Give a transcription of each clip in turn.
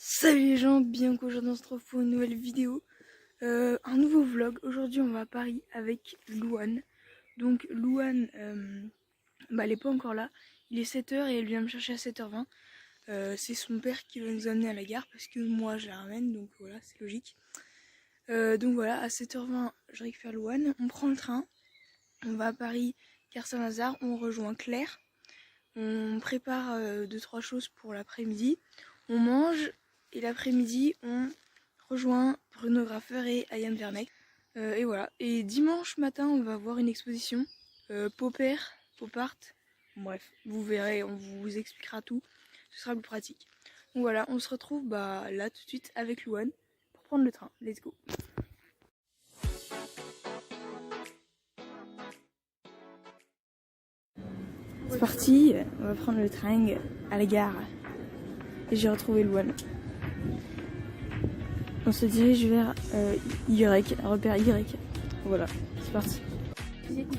Salut les gens, bien qu'aujourd'hui on se retrouve pour une nouvelle vidéo, un nouveau vlog. Aujourd'hui on va à Paris avec Louane. Donc Louane, elle est pas encore là, il est 7h et elle vient me chercher à 7h20. C'est son père qui va nous amener à la gare parce que moi je la ramène, donc voilà, c'est logique. Donc voilà, à 7h20 je récupère Louane, on prend le train, on va à Paris, gare Saint-Lazare, on rejoint Claire, on prépare 2-3 choses pour l'après-midi, on mange. Et l'après-midi, on rejoint Bruno Graffer et Ayam Verneck. Et voilà. Et dimanche matin, on va voir une exposition. Pop Art. Bref, vous verrez, on vous expliquera tout. Ce sera plus pratique. Donc voilà, on se retrouve là tout de suite avec Louane pour prendre le train. Let's go. C'est parti, on va prendre le train à la gare. Et j'ai retrouvé Louane. On se dirige vers Y, repère Y. Voilà, c'est parti. De toute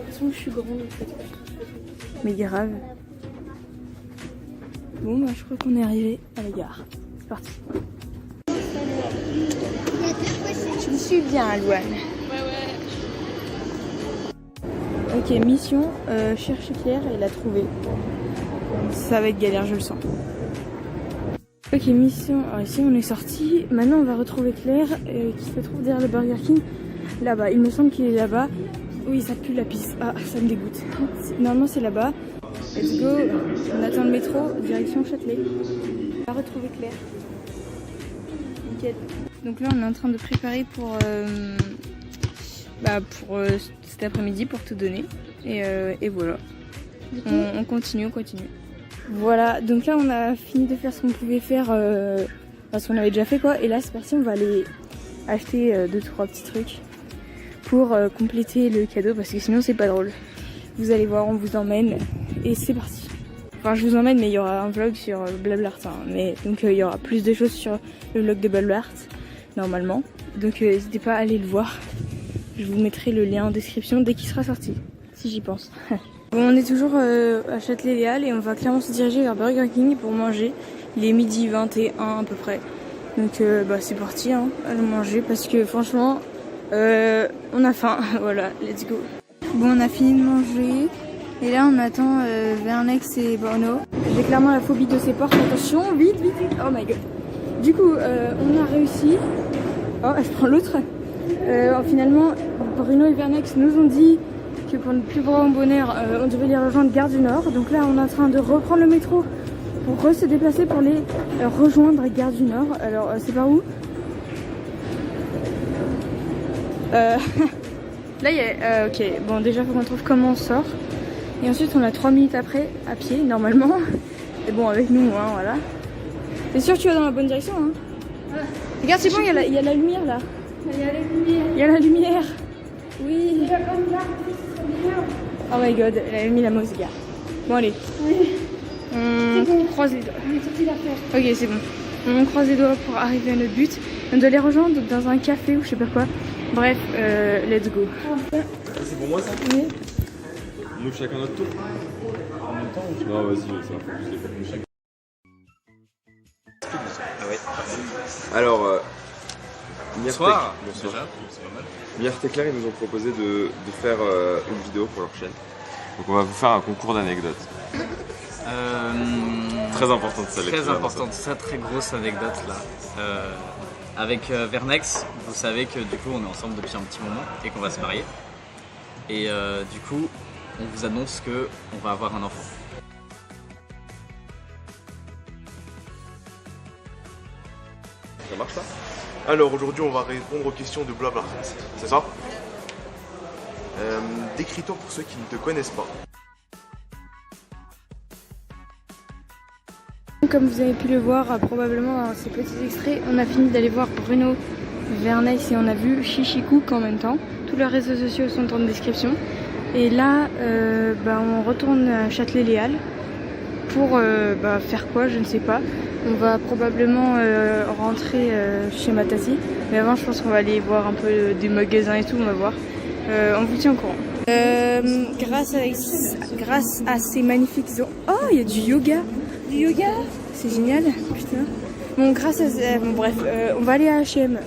façon, je suis grande en fait. Mais grave. Bon, je crois qu'on est arrivé à la gare. C'est parti. Tu me suis bien, Louane. Ok, mission, chercher Claire et la trouver. Ça va être galère, je le sens. Ok, mission, alors ici on est sorti. Maintenant on va retrouver Claire qui se trouve derrière le Burger King. Là-bas, il me semble qu'il est là-bas. Oui, ça pue la pisse. Ah, ça me dégoûte. Normalement c'est là-bas. Let's go. On attend le métro, direction Châtelet. On va retrouver Claire. Nickel. Donc là on est en train de préparer pour cet après-midi pour tout donner et voilà. On continue. Voilà, donc là on a fini de faire ce qu'on pouvait faire parce qu'on avait déjà fait quoi, et là c'est parti, on va aller acheter 2-3 petits trucs pour compléter le cadeau parce que sinon c'est pas drôle. Vous allez voir, on vous emmène et c'est parti. Enfin je vous emmène, mais il y aura un vlog sur Blablart, hein, mais donc il y aura plus de choses sur le vlog de Blablart normalement, donc n'hésitez pas à aller le voir. Je vous mettrai le lien en description dès qu'il sera sorti, si j'y pense. Bon, on est toujours à Châtelet-Léal et on va clairement se diriger vers Burger King pour manger. Il est 12h21 à peu près. Donc c'est parti, hein, à le manger parce que franchement, on a faim. Voilà, let's go. Bon, on a fini de manger et là on attend Vernex et Bruno. J'ai clairement la phobie de ces portes. Attention, vite. Oh my god. Du coup, on a réussi. Oh, je prends l'autre. Finalement, Bruno et Vernex nous ont dit que pour le plus grand bonheur, on devait les rejoindre Gare du Nord. Donc là, on est en train de reprendre le métro pour se déplacer pour les rejoindre à Gare du Nord. Alors, c'est par où? Là, il y a... ok, bon, déjà, il faut qu'on trouve comment on sort. Et ensuite, on a 3 minutes après, à pied, normalement. Et bon, avec nous, hein, voilà. T'es sûr que tu vas dans la bonne direction, hein? Ouais. Regarde, c'est bon, il y a la lumière, là. Il y a la lumière. Oui. Oh my god, elle a mis la mauvaise gare. Bon allez. Oui. On croise les doigts. On est sorti d'affaire. Ok, c'est bon. On croise les doigts pour arriver à notre but. On doit les rejoindre dans un café ou je sais pas quoi. Bref, let's go. C'est pour moi ça? Oui. Nous chacun notre tour. En même temps ou... Non vas-y, ça va faire plus d'effets. Ah ouais. Alors, Bonsoir. Bonsoir. Mierre et Claire, ils nous ont proposé de faire une vidéo pour leur chaîne. Donc on va vous faire un concours d'anecdotes. Très importante ça. Très importante, ça, très grosse anecdote là. Avec Vernex, vous savez que du coup on est ensemble depuis un petit moment et qu'on va se marier. Et du coup, on vous annonce que on va avoir un enfant. Ça marche ça? Alors aujourd'hui on va répondre aux questions de Blablart, c'est ça? Décris-toi pour ceux qui ne te connaissent pas. Comme vous avez pu le voir probablement dans ces petits extraits, on a fini d'aller voir Bruno, Vernex et on a vu Chichicook en même temps. Tous leurs réseaux sociaux sont en description. Et là, on retourne à Châtelet-Léal pour faire quoi, je ne sais pas. On va probablement rentrer chez ma tati Mais avant, je pense qu'on va aller voir un peu des magasins et tout, on va voir. On vous tient au courant. Grâce à ces magnifiques... Oh, il y a du yoga. Du yoga, c'est génial, putain. Bon, grâce à... Bon, bref, on va aller à H&M.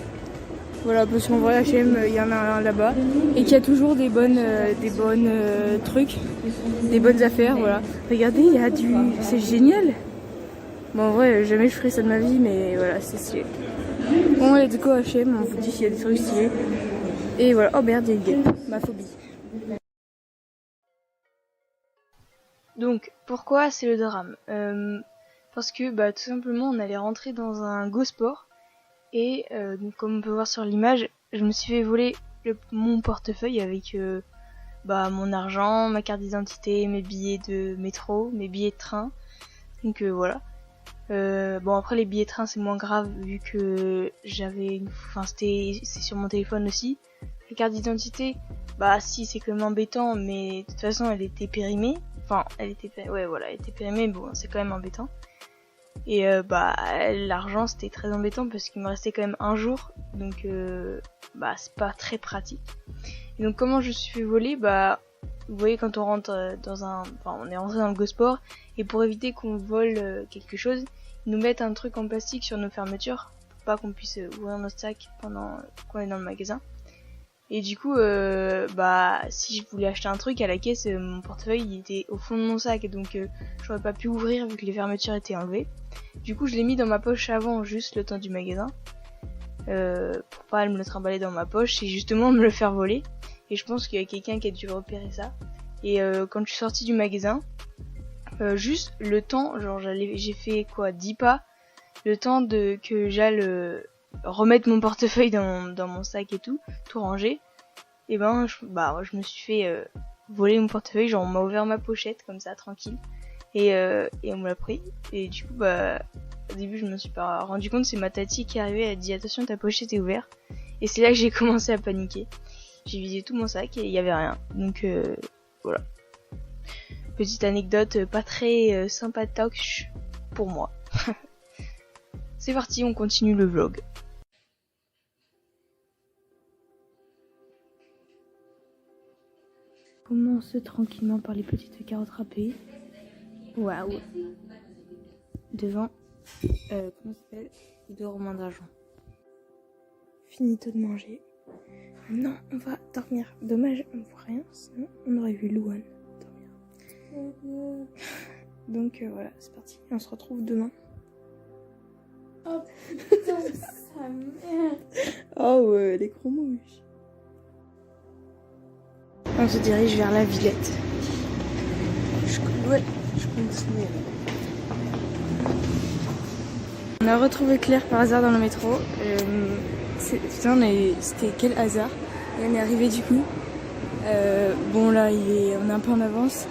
Voilà, parce qu'en vrai, H&M, il y en a un là-bas. Et qu'il y a toujours des bonnes trucs, des bonnes affaires, voilà. Regardez, il y a du... C'est génial. Bon, en vrai, jamais je ferais ça de ma vie, mais voilà, c'est stylé. Bon, let's go H&M, on vous dit s'il y a des trucs stylés. Et voilà, oh merde, il y a une guêpe, ma phobie. Donc, pourquoi c'est le drame? Parce que, bah, tout simplement, on allait rentrer dans un Go Sport. Et, donc, comme on peut voir sur l'image, je me suis fait voler mon portefeuille avec, mon argent, ma carte d'identité, mes billets de métro, mes billets de train. Donc, voilà. Bon, après, les billets de train, c'est moins grave, vu que c'est sur mon téléphone aussi. La carte d'identité, bah, si, c'est quand même embêtant, mais de toute façon, elle était périmée. Enfin, elle était périmée, bon, c'est quand même embêtant. Et l'argent, c'était très embêtant parce qu'il me restait quand même un jour, donc c'est pas très pratique. Et donc comment je me suis fait voler, vous voyez quand on rentre on est rentré dans le Go Sport, et pour éviter qu'on vole quelque chose, ils nous mettent un truc en plastique sur nos fermetures pour pas qu'on puisse ouvrir notre sac pendant qu'on est dans le magasin. Et du coup, si je voulais acheter un truc à la caisse, mon portefeuille il était au fond de mon sac, donc j'aurais pas pu ouvrir vu que les fermetures étaient enlevées. Du coup, je l'ai mis dans ma poche avant, juste le temps du magasin, pour pas me le trimballer dans ma poche et justement me le faire voler. Et je pense qu'il y a quelqu'un qui a dû repérer ça. Et quand je suis sortie du magasin, juste le temps, j'ai fait 10 pas, le temps que j'aille remettre mon portefeuille dans mon sac et tout ranger, et je me suis fait voler mon portefeuille, on m'a ouvert ma pochette comme ça tranquille, et on me l'a pris. Et du coup au début je me suis pas rendu compte, c'est ma tati qui est arrivée, elle a dit attention ta pochette est ouverte, et c'est là que j'ai commencé à paniquer. J'ai vidé tout mon sac et il y avait rien, donc voilà, petite anecdote pas très sympatoche pour moi. C'est parti, on continue le vlog. Commence tranquillement par les petites carottes râpées. Waouh. Devant, comment ça s'appelle? De Romain d'argent. Finito de manger. Non, on va dormir. Dommage, on voit rien, sinon on aurait vu Louane dormir. Donc voilà, c'est parti. On se retrouve demain. Oh putain, sa mère. Oh ouais, les gros mouches. On se dirige vers la Villette. Je continue. On a retrouvé Claire par hasard dans le métro. C'était quel hasard. Et on est arrivé du coup. Bon là, on est un peu en avance.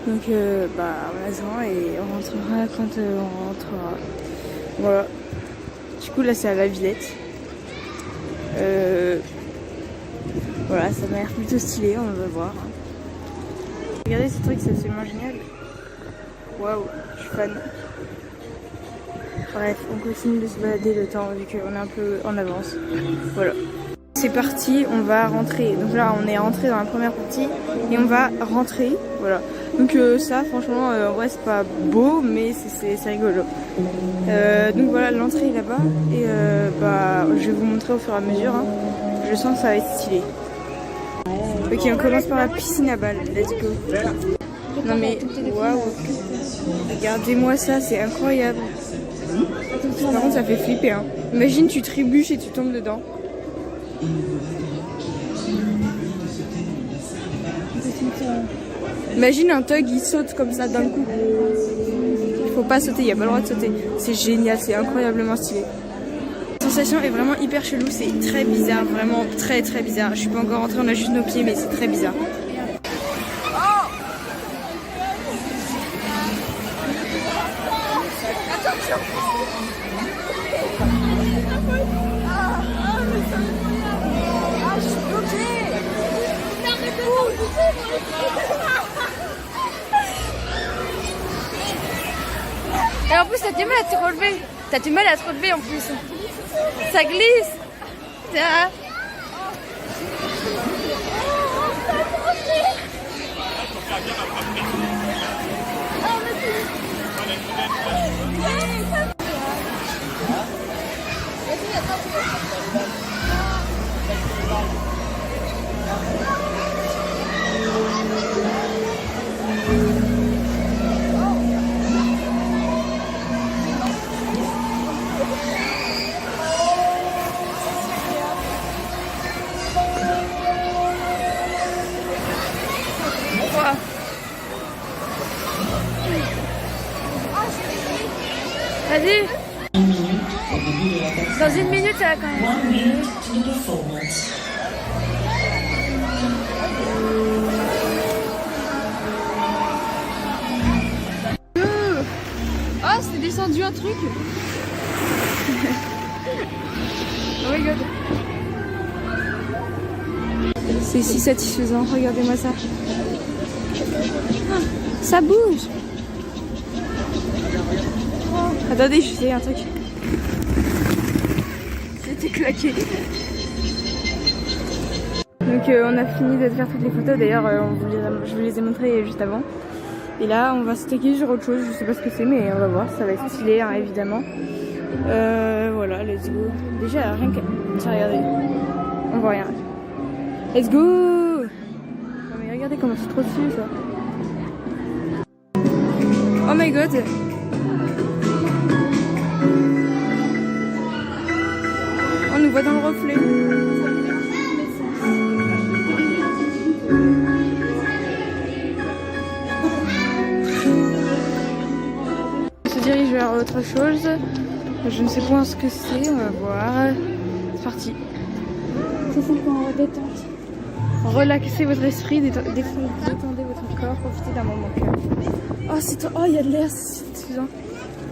Donc on attend et on rentrera quand on rentrera. Voilà. Du coup là c'est à la Villette. Voilà, ça m'a l'air plutôt stylé, on va voir. Regardez ce truc, c'est absolument génial. Waouh, je suis fan. Bref, on continue de se balader le temps vu qu'on est un peu en avance. Voilà. C'est parti, on va rentrer. Donc là, on est rentré dans la première partie et on va rentrer. Voilà. Donc ça, franchement, en vrai, c'est pas beau, mais c'est rigolo. Donc voilà, l'entrée est là-bas et je vais vous montrer au fur et à mesure. Hein. Je sens que ça va être stylé. Ok, on commence par la piscine à balles. Let's go. Non mais, waouh. Regardez-moi ça, c'est incroyable. Par contre, ça fait flipper. Hein. Imagine, tu trébuches et tu tombes dedans. Imagine un thug, il saute comme ça d'un coup. Il faut pas sauter, il n'y a pas le droit de sauter. C'est génial, c'est incroyablement stylé. La sensation est vraiment hyper chelou, c'est très bizarre, vraiment très très bizarre. Je suis pas encore rentrée, on a juste nos pieds, mais c'est très bizarre. Et en plus t'as du mal à te relever. T'as du mal à te relever en plus. Ça glisse. Ah. Vas-y. Dans une minute, ça va quand même. Oh, c'est descendu un truc. Oh my god. C'est si satisfaisant, regardez-moi ça. Ah, ça bouge. Attendez, je sais un truc. C'était claqué. Donc on a fini de faire toutes les photos. D'ailleurs, je vous les ai montrées juste avant. Et là, on va se taquer sur autre chose. Je sais pas ce que c'est, mais on va voir. Ça va être stylé, hein, évidemment. Voilà, let's go. Déjà, rien que... Tiens, regardez. On voit rien. Let's go. Oh, mais regardez comment c'est trop stylé, ça. Oh my god. On nous voit dans le reflet. On se dirige vers autre chose. Je ne sais pas ce que c'est, on va voir. C'est parti. C'est ça qu'on détente. Relaxez votre esprit, détendez votre corps, profitez d'un moment calme. Oh, c'est toi. Oh, il y a de l'air, c'est suffisant.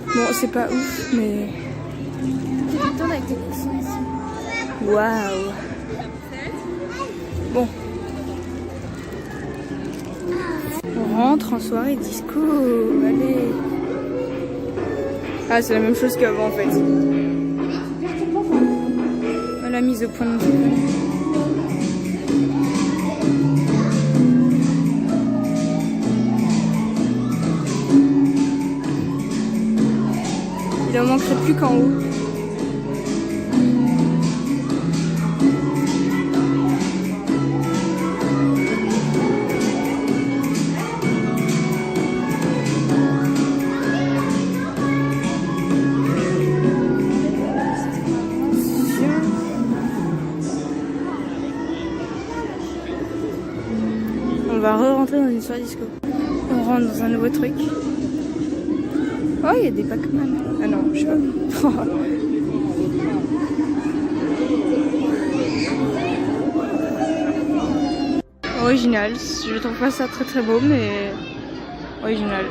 Bon, c'est pas ouf, mais. Tu détends avec tes coussins ici. Waouh. Bon. On rentre en soirée disco. Allez. Ah, c'est la même chose qu'avant en fait. La mise au point de il en manquerait plus qu'en haut. On va re-rentrer dans une soirée disco. On rentre dans un nouveau truc. Oh, il y a des Pac-Man. Ah non, je sais pas. Original. Je trouve pas ça très très beau, mais original.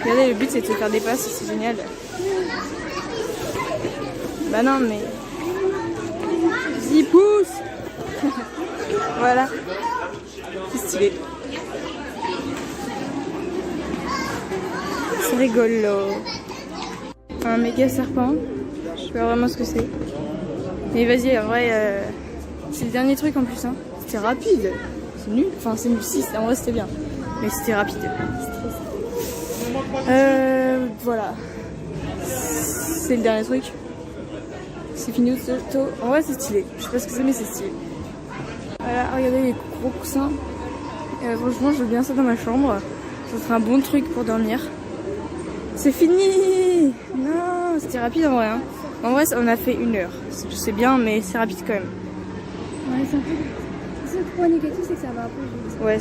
Regardez, le but c'est de se faire des passes, c'est génial. Bah non, mais... Vas-y, pousse. Voilà. C'est stylé. C'est rigolo. Un méga serpent. Je sais pas vraiment ce que c'est. Mais vas-y, en vrai, c'est le dernier truc en plus. Hein. C'était rapide. C'est nul. Enfin, c'est nul. Si, en vrai, c'était bien. Mais c'était rapide. Voilà. C'est le dernier truc. C'est fini auto. En vrai, c'est stylé. Je sais pas ce que c'est, mais c'est stylé. Voilà, regardez les gros coussins. Franchement, je veux bien ça dans ma chambre. Ça serait un bon truc pour dormir. C'est fini. Non, c'était rapide en vrai. Hein. En vrai, on a fait 1 heure. C'est bien, mais c'est rapide quand même. Ouais, c'est un peu... Le point négatif, c'est que ça va un peu vite. Ouais,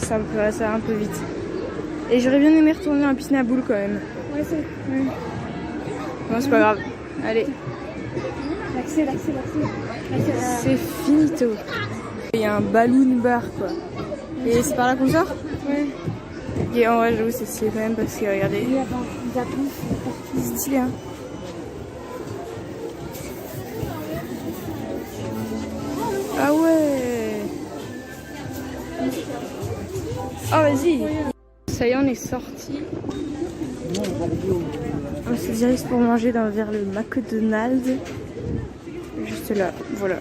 ça va un peu vite. Et j'aurais bien aimé retourner en piscine à boules quand même. Ouais, c'est... Ouais. Non, c'est pas grave. Allez. L'accès. C'est finito. Il y a un balloon bar quoi. Et c'est par là qu'on sort? Ouais. Et en vrai, j'avoue, c'est stylé quand même parce que regardez. Il y a des applis, C'est stylé, hein. Ah ouais. Oh, vas-y. Ça y est, on est sorti. On se dirige pour manger vers le McDonald's. Juste là, voilà.